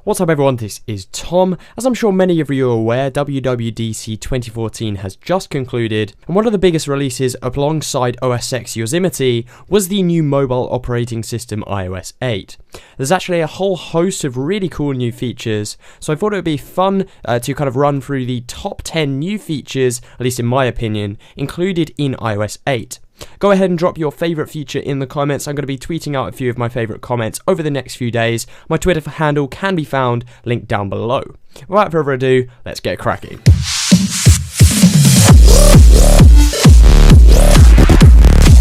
What's up everyone, this is Tom. As I'm sure many of you are aware, WWDC 2014 has just concluded, and one of the biggest releases alongside OS X Yosemite was the new mobile operating system iOS 8. There's actually a whole host of really cool new features, so I thought it would be fun to kind of run through the top 10 new features, at least in my opinion, included in iOS 8. Go ahead and drop your favourite feature in the comments. I'm going to be tweeting out a few of my favourite comments over the next few days. My Twitter handle can be found linked down below. Without further ado, let's get cracking.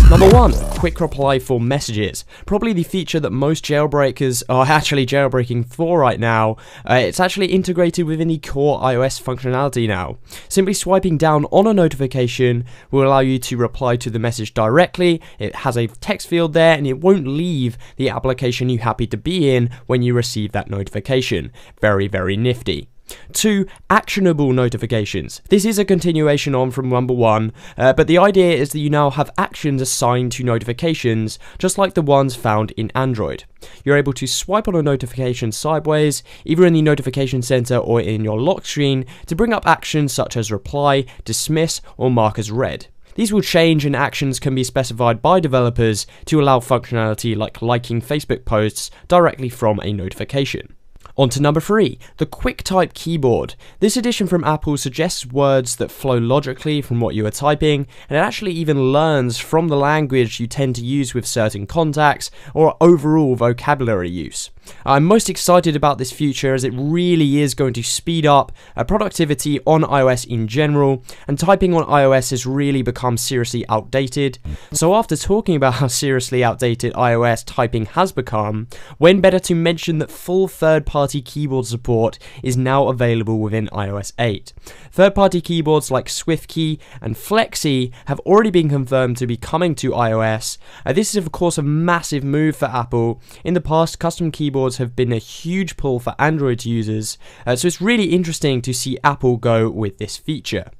Number 1, quick reply for messages. Probably the feature that most jailbreakers are actually jailbreaking for right now. It's actually integrated within the core iOS functionality now. Simply swiping down on a notification will allow you to reply to the message directly. It has a text field there and it won't leave the application you happen to be in when you receive that notification. Very, very nifty. 2. Actionable notifications. This is a continuation on from number 1, but the idea is that you now have actions assigned to notifications, just like the ones found in Android. You're able to swipe on a notification sideways, either in the notification center or in your lock screen, to bring up actions such as reply, dismiss, or mark as read. These will change and actions can be specified by developers to allow functionality like liking Facebook posts directly from a notification. On to number 3, the QuickType keyboard. This addition from Apple suggests words that flow logically from what you are typing, and it actually even learns from the language you tend to use with certain contacts or overall vocabulary use. I'm most excited about this feature as it really is going to speed up productivity on iOS in general, and typing on iOS has really become seriously outdated. So after talking about how seriously outdated iOS typing has become, when better to mention that full third-party keyboard support is now available within iOS 8. Third-party keyboards like SwiftKey and Flexi have already been confirmed to be coming to iOS. This is of course a massive move for Apple. In the past, custom keyboards have been a huge pull for Android users, so it's really interesting to see Apple go with this feature.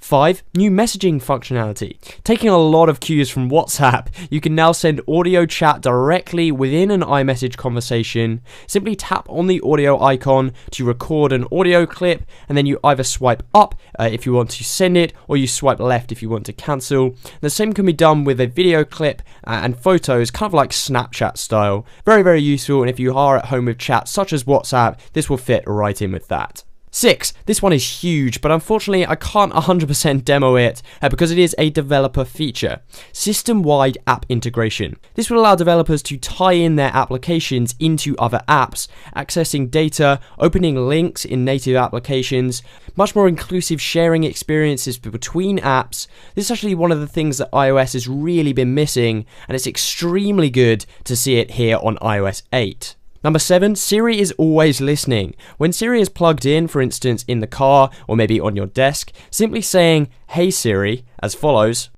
5. New messaging functionality. Taking a lot of cues from WhatsApp, you can now send audio chat directly within an iMessage conversation. Simply tap on the audio icon to record an audio clip, and then you either swipe up if you want to send it, or you swipe left if you want to cancel. The same can be done with a video clip and photos, kind of like Snapchat style. Very, very useful, and if you are at home with chat such as WhatsApp, this will fit right in with that. 6. This one is huge, but unfortunately I can't 100% demo it because it is a developer feature. System-wide app integration. This will allow developers to tie in their applications into other apps, accessing data, opening links in native applications, much more inclusive sharing experiences between apps. This is actually one of the things that iOS has really been missing, and it's extremely good to see it here on iOS 8. Number 7, Siri is always listening. When Siri is plugged in, for instance in the car or maybe on your desk, simply saying, "Hey Siri," as follows.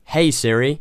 "Hey Siri."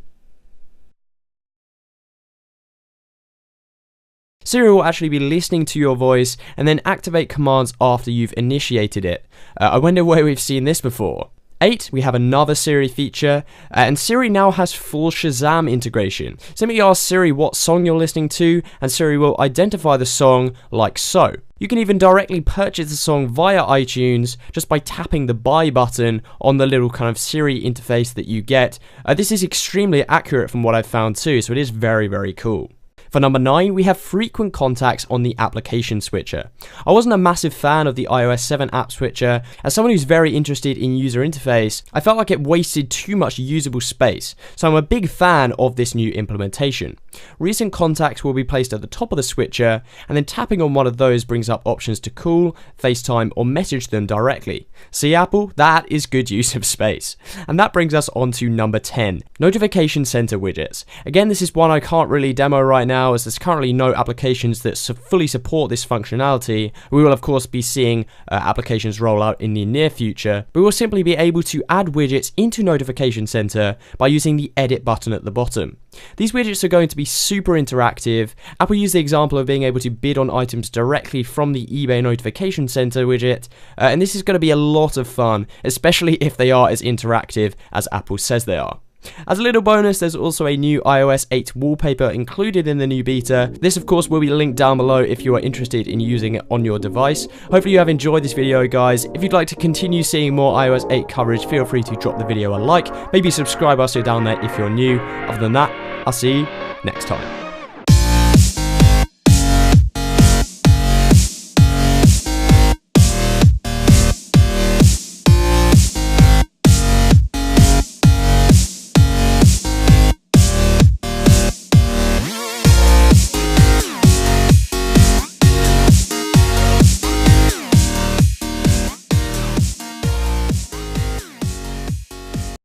Siri will actually be listening to your voice and then activate commands after you've initiated it. I wonder where we've seen this before. 8, we have another Siri feature, and Siri now has full Shazam integration. Simply ask Siri what song you're listening to, and Siri will identify the song like so. You can even directly purchase the song via iTunes just by tapping the buy button on the little kind of Siri interface that you get. This is extremely accurate from what I've found too, so it is very, very cool. For number 9, we have frequent contacts on the application switcher. I wasn't a massive fan of the iOS 7 app switcher. As someone who's very interested in user interface, I felt like it wasted too much usable space, so I'm a big fan of this new implementation. Recent contacts will be placed at the top of the switcher, and then tapping on one of those brings up options to call, FaceTime, or message them directly. See Apple? That is good use of space. And that brings us on to number 10, Notification Center widgets. Again, this is one I can't really demo right now, as there's currently no applications that fully support this functionality. We will of course be seeing applications roll out in the near future, but we will simply be able to add widgets into Notification Center by using the edit button at the bottom. These widgets are going to be super interactive. Apple used the example of being able to bid on items directly from the eBay Notification Center widget, and this is going to be a lot of fun, especially if they are as interactive as Apple says they are. As a little bonus, there's also a new iOS 8 wallpaper included in the new beta. This of course will be linked down below if you are interested in using it on your device. Hopefully you have enjoyed this video, guys. If you'd like to continue seeing more iOS 8 coverage, feel free to drop the video a like, maybe subscribe also down there if you're new. Other than that, I'll see you next time.